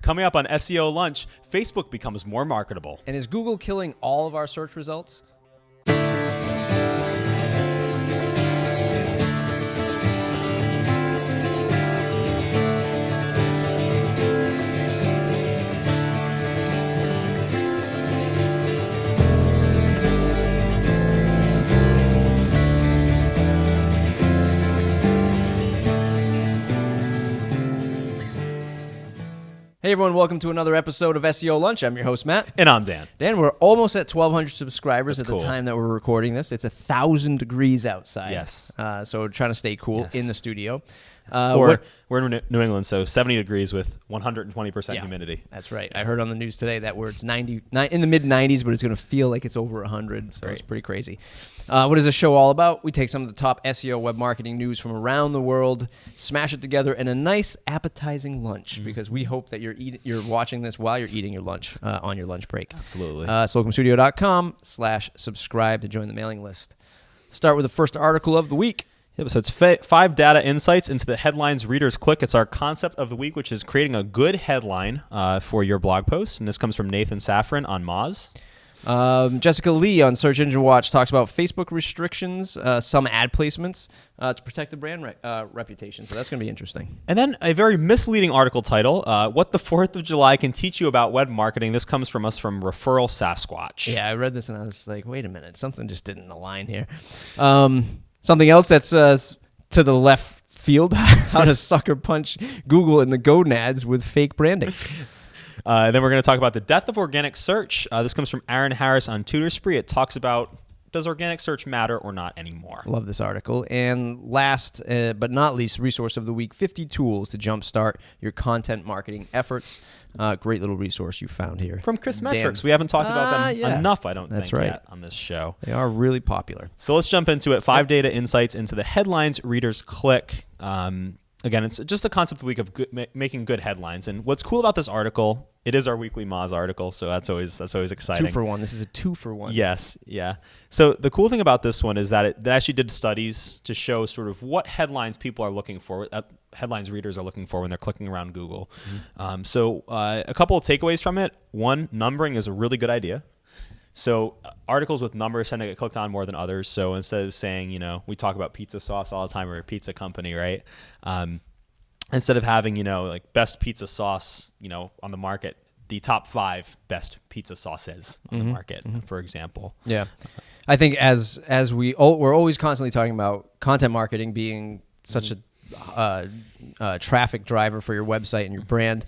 Coming up on SEO Lunch, Facebook becomes more marketable. And is Google killing all of our search results? Hey everyone, welcome to another episode of SEO Lunch. I'm your host, Matt. And I'm Dan. Dan, we're almost at 1,200 subscribers That's at the cool. time that we're recording this. It's 1,000 degrees outside. Yes. So we're trying to stay cool in the studio. We're in New England, so 70 degrees with 120% humidity. That's right. I heard on the news today that it's 90 in the mid-90s, but it's going to feel like it's over 100, so it's pretty crazy. What is this show all about? We take some of the top SEO web marketing news from around the world, smash it together in a nice appetizing lunch, because we hope that you're watching this while you're eating your lunch on your lunch break. Absolutely. Slocumstudio.com/subscribe to join the mailing list. Start with the first article of the week. Yep, so it's 5 data insights into the headlines readers click. It's our concept of the week, which is creating a good headline for your blog post. And this comes from Nathan Safran on Moz. Jessica Lee on Search Engine Watch talks about Facebook restrictions, some ad placements to protect the brand reputation. So that's going to be interesting. And then a very misleading article title, What the 4th of July Can Teach You About Web Marketing. This comes from us from Referral Sasquatch. Yeah, I read this and I was like, wait a minute, something just didn't align here. Something else that's to the left field, how to sucker punch Google in the gonads with fake branding. Then we're going to talk about the death of organic search. This comes from Aaron Harris on Tutor Spree. It talks about, does organic search matter or not anymore? Love this article. And last but not least, resource of the week, 50 tools to jumpstart your content marketing efforts. Great little resource you found here. From Chris Metrics. We haven't talked about them enough, I don't think, right. yet on this show. They are really popular. So let's jump into it. 5 data insights into the headlines readers click. Again, it's just a concept of the week of making good headlines. And what's cool about this article, it is our weekly Moz article, so that's always exciting. 2 for 1. This is a 2 for 1. Yes, yeah. So the cool thing about this one is that it actually did studies to show sort of what headlines people are looking for, headlines readers are looking for when they're clicking around Google. So a couple of takeaways from it. One, numbering is a really good idea. So articles with numbers tend to get clicked on more than others. So instead of saying, we talk about pizza sauce all the time, we're a pizza company, right? Instead of having, like best pizza sauce, on the market, the top 5 best pizza sauces on the market, for example. Yeah. I think as we're always constantly talking about content marketing being such a traffic driver for your website and your brand,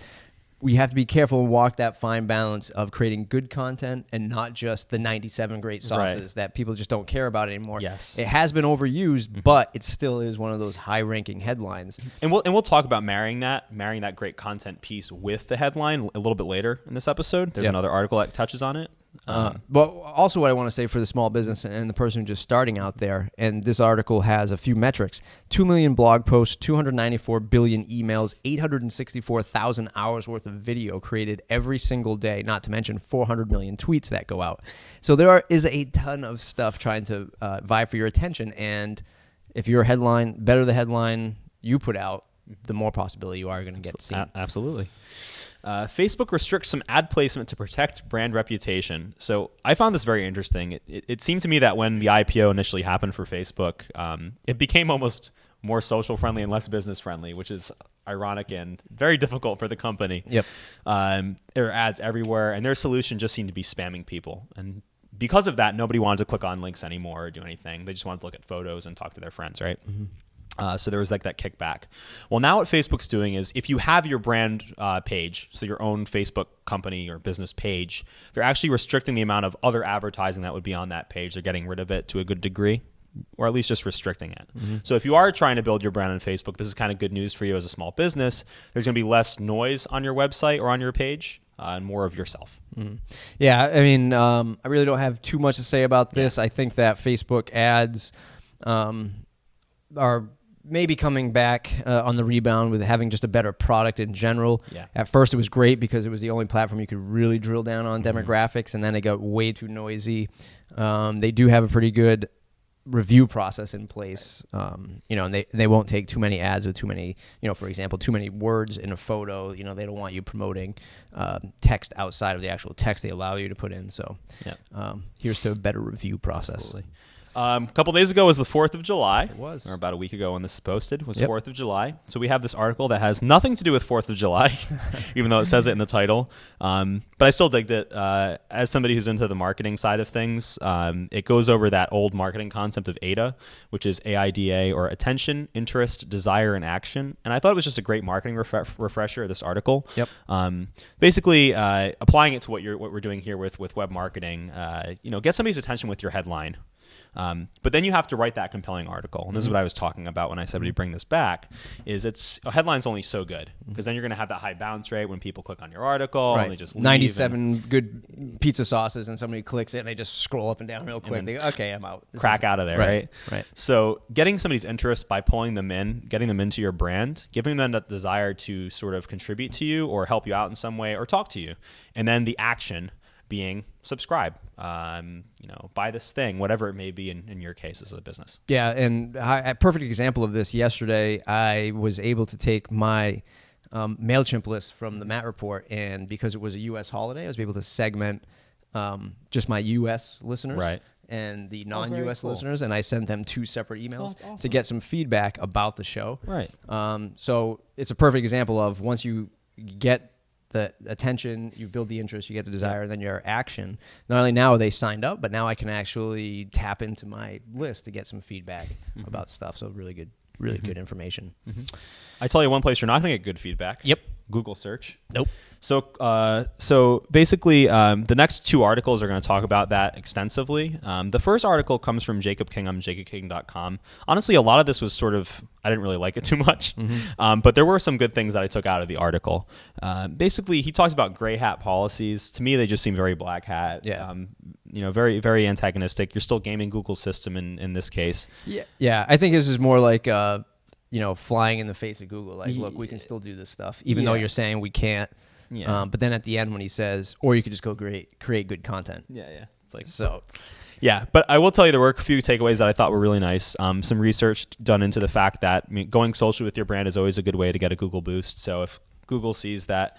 we have to be careful and walk that fine balance of creating good content and not just the 97 great sauces that people just don't care about anymore. Yes. It has been overused, but it still is one of those high-ranking headlines. And we'll talk about marrying that great content piece with the headline a little bit later in this episode. There's another article that touches on it. But also what I want to say for the small business and the person who's just starting out there, and this article has a few metrics: 2 million blog posts, 294 billion emails, 864,000 hours worth of video created every single day, not to mention 400 million tweets that go out. So there is a ton of stuff trying to vie for your attention, and if your better the headline you put out, the more possibility you are going to get seen. Absolutely. Facebook restricts some ad placement to protect brand reputation. So I found this very interesting. It seemed to me that when the IPO initially happened for Facebook, it became almost more social friendly and less business friendly, which is ironic and very difficult for the company. Yep. There are ads everywhere, and their solution just seemed to be spamming people. And because of that, nobody wanted to click on links anymore or do anything. They just wanted to look at photos and talk to their friends, right? So there was like that kickback. Well, now what Facebook's doing is if you have your brand page, so your own Facebook company or business page, they're actually restricting the amount of other advertising that would be on that page. They're getting rid of it to a good degree, or at least just restricting it. So if you are trying to build your brand on Facebook, this is kind of good news for you as a small business. There's going to be less noise on your website or on your page and more of yourself. Yeah, I mean, I really don't have too much to say about this. I think that Facebook ads are maybe coming back on the rebound with having just a better product in general. Yeah. At first, it was great because it was the only platform you could really drill down on demographics, and then it got way too noisy. They do have a pretty good review process in place, you know, and they won't take too many ads with too many, you know, for example, too many words in a photo. You know, they don't want you promoting text outside of the actual text they allow you to put in. So here's to a better review process. Absolutely. A couple days ago was the 4th of July. It was. Or about a week ago when this is posted was 4th of July. So we have this article that has nothing to do with 4th of July, even though it says it in the title. But I still digged it. As somebody who's into the marketing side of things, it goes over that old marketing concept of AIDA, which is AIDA, or attention, interest, desire, and action. And I thought it was just a great marketing refresher of this article. Yep. Basically, applying it to what we're doing here with web marketing, you know, get somebody's attention with your headline. But then you have to write that compelling article. And this is what I was talking about when I said we bring this back, is a headline's only so good, because then you're going to have that high bounce rate when people click on your article and they just leave. 97 good pizza sauces, and somebody clicks it and they just scroll up and down real quick. They go, okay, I'm out. Crack out of there, right? So getting somebody's interest by pulling them in, getting them into your brand, giving them that desire to sort of contribute to you or help you out in some way or talk to you. And then the action being subscribe, you know, buy this thing, whatever it may be in your case as a business. Yeah, and a perfect example of this, yesterday I was able to take my MailChimp list from the Matt Report, and because it was a U.S. holiday, I was able to segment just my U.S. listeners and the non-U.S. listeners, and I sent them 2 separate emails to get some feedback about the show. So it's a perfect example of once you get the attention, you build the interest, you get the desire, and then your action. Not only now are they signed up, but now I can actually tap into my list to get some feedback about stuff. So really good information. I tell you one place you're not going to get good feedback. Yep. Google search. Nope. So basically, the next 2 articles are going to talk about that extensively. The first article comes from Jacob King on jacobking.com. Honestly, a lot of this was sort of, I didn't really like it too much, but there were some good things that I took out of the article. Basically, he talks about gray hat policies. To me, they just seem very black hat. Yeah. You know, very, very antagonistic. You're still gaming Google's system in this case. Yeah. I think this is more like, you know, flying in the face of Google. Like, look, we can still do this stuff, even though you're saying we can't. But then at the end when he says, or you could just go create good content. It's like, so. Yeah, but I will tell you there were a few takeaways that I thought were really nice. Some research done into the fact that going social with your brand is always a good way to get a Google boost. So if Google sees that,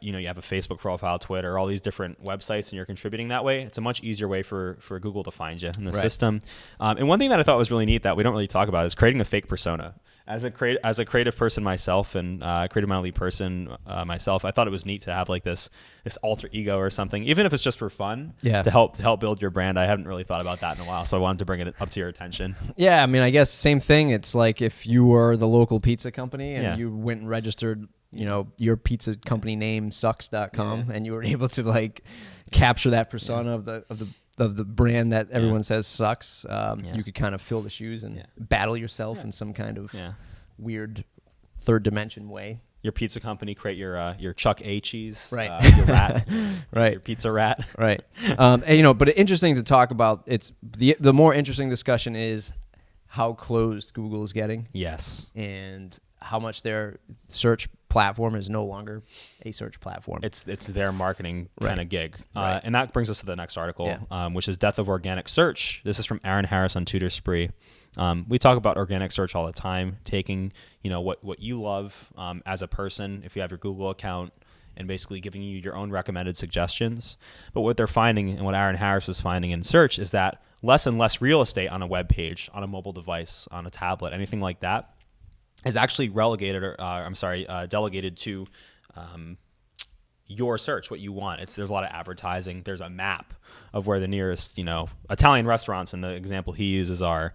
you know, you have a Facebook profile, Twitter, all these different websites, and you're contributing that way, it's a much easier way for Google to find you in the system. And one thing that I thought was really neat that we don't really talk about is creating a fake persona. As a creative person myself, and creative mindedly person myself, I thought it was neat to have like this alter ego or something, even if it's just for fun, to help build your brand. I haven't really thought about that in a while, so I wanted to bring it up to your attention. Yeah, I mean, I guess same thing. It's like if you were the local pizza company and you went and registered, you know, your pizza company name sucks.com, and you were able to like capture that persona of the brand that everyone says sucks. You could kind of fill the shoes and battle yourself in some kind of weird third dimension way. Your pizza company create your Chuck A. Cheese, your rat, your pizza rat, and, you know, but interesting to talk about. It's the more interesting discussion is how closed Google is getting. Yes, and how much their search platform is no longer a search platform. It's their marketing kind of gig. And that brings us to the next article, which is Death of Organic Search. This is from Aaron Harris on Tutor Spree. We talk about organic search all the time, taking, you know, what you love as a person, if you have your Google account, and basically giving you your own recommended suggestions. But what they're finding, and what Aaron Harris is finding in search, is that less and less real estate on a web page, on a mobile device, on a tablet, anything like that, is actually delegated to your search, what you want. There's a lot of advertising. There's a map of where the nearest, you know, Italian restaurants, and the example he uses are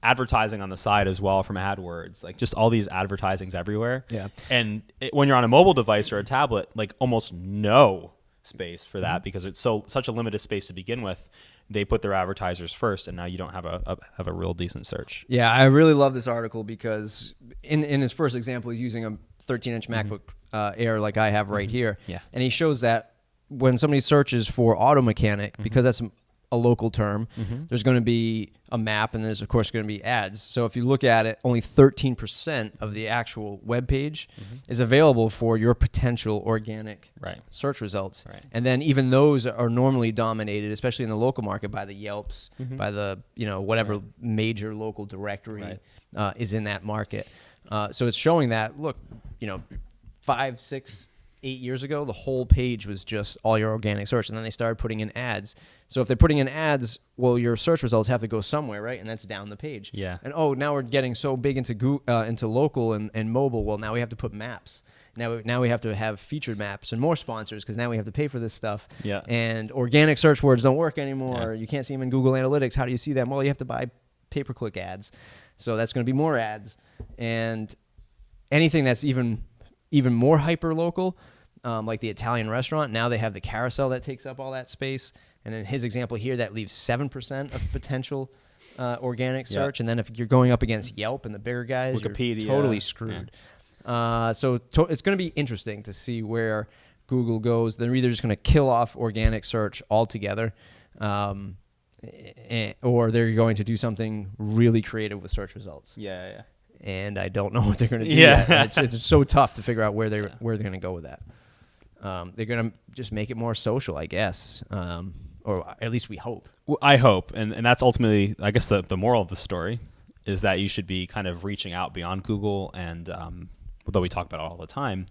advertising on the side as well from AdWords, like just all these advertisings everywhere. And when you're on a mobile device or a tablet, like almost no space for that, because it's such a limited space to begin with. They put their advertisers first, and now you don't have a real decent search. Yeah, I really love this article because in his first example, he's using a 13-inch MacBook Air like I have right here. And he shows that when somebody searches for auto mechanic, because that's a local term. Mm-hmm. There's going to be a map, and there's, of course, going to be ads. So if you look at it, only 13% of the actual web page is available for your potential organic search results. Right. And then even those are normally dominated, especially in the local market, by the Yelps, by the, whatever major local directory is in that market. So it's showing that, look, 5, 6, 8 years ago, the whole page was just all your organic search, and then they started putting in ads. So if they're putting in ads, well, your search results have to go somewhere, right? And that's down the page. Yeah. And now we're getting so big into local and mobile. Well, now we have to put maps. Now we have to have featured maps and more sponsors because now we have to pay for this stuff. Yeah. And organic search words don't work anymore. Yeah. You can't see them in Google Analytics. How do you see them? Well, you have to buy pay-per-click ads. So that's going to be more ads. And anything that's even more hyper local, like the Italian restaurant, now they have the carousel that takes up all that space. And in his example here, that leaves 7% of potential organic search. And then if you're going up against Yelp and the bigger guys, Wikipedia, you're totally screwed. Yeah. So it's going to be interesting to see where Google goes. They're either just going to kill off organic search altogether, or they're going to do something really creative with search results. Yeah. And I don't know what they're going to do. Yeah. It's so tough to figure out where they're going to go with that. They're going to just make it more social, I guess, or at least we hope. Well, I hope, and that's ultimately, I guess, the moral of the story is that you should be kind of reaching out beyond Google, and although we talk about it all the time,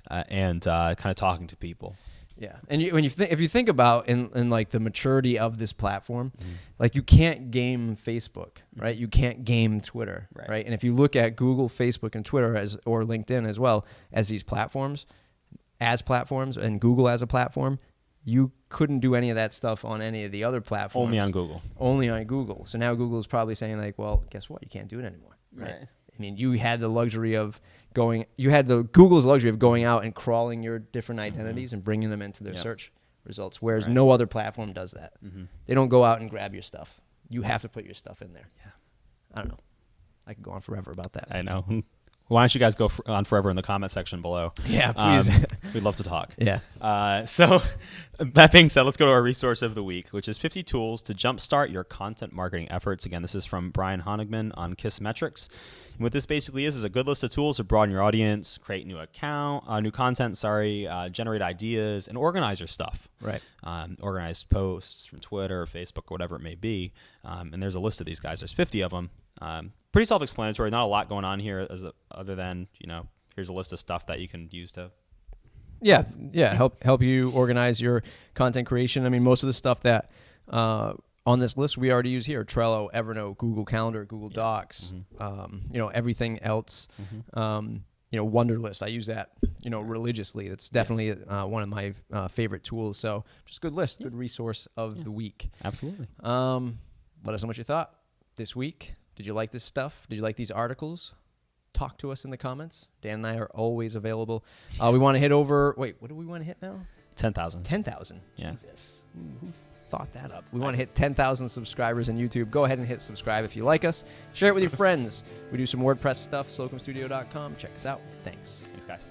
and kind of talking to people. Yeah, and if you think about in like the maturity of this platform, like you can't game Facebook, right? You can't game Twitter, right? And if you look at Google, Facebook, and Twitter or LinkedIn as well as these platforms, and Google as a platform, you couldn't do any of that stuff on any of the other platforms. Only on Google. Only on Google. So now Google is probably saying like, well, guess what? You can't do it anymore, right? I mean, you had the luxury of Google's luxury of going out and crawling your different identities and bringing them into their search results, whereas no other platform does that. They don't go out and grab your stuff. You have to put your stuff in there. Yeah. I don't know. I could go on forever about that. I know. Why don't you guys go on forever in the comment section below? Yeah, please. We'd love to talk. Yeah. So that being said, let's go to our resource of the week, which is 50 tools to jumpstart your content marketing efforts. Again, this is from Brian Honigman on Kissmetrics. And what this basically is a good list of tools to broaden your audience, create new content, generate ideas, and organize your stuff. Right. Organize posts from Twitter, Facebook, whatever it may be. And there's a list of these guys. There's 50 of them. Pretty self-explanatory. Not a lot going on here other than, here's a list of stuff that you can use to help you organize your content creation. I mean, most of the stuff that on this list we already use here: Trello, Evernote, Google Calendar, Google Docs, everything else. Wunderlist. I use that, religiously. It's definitely one of my favorite tools. So just good list, good resource of the week. Absolutely. Let us know what you thought this week. Did you like this stuff? Did you like these articles? Talk to us in the comments. Dan and I are always available. We want to hit over... Wait, what do we want to hit now? 10,000. 10,000. Yeah. Jesus. Who thought that up? We want to hit 10,000 subscribers on YouTube. Go ahead and hit subscribe if you like us. Share it with your friends. We do some WordPress stuff, slocumstudio.com. Check us out. Thanks. Thanks, guys.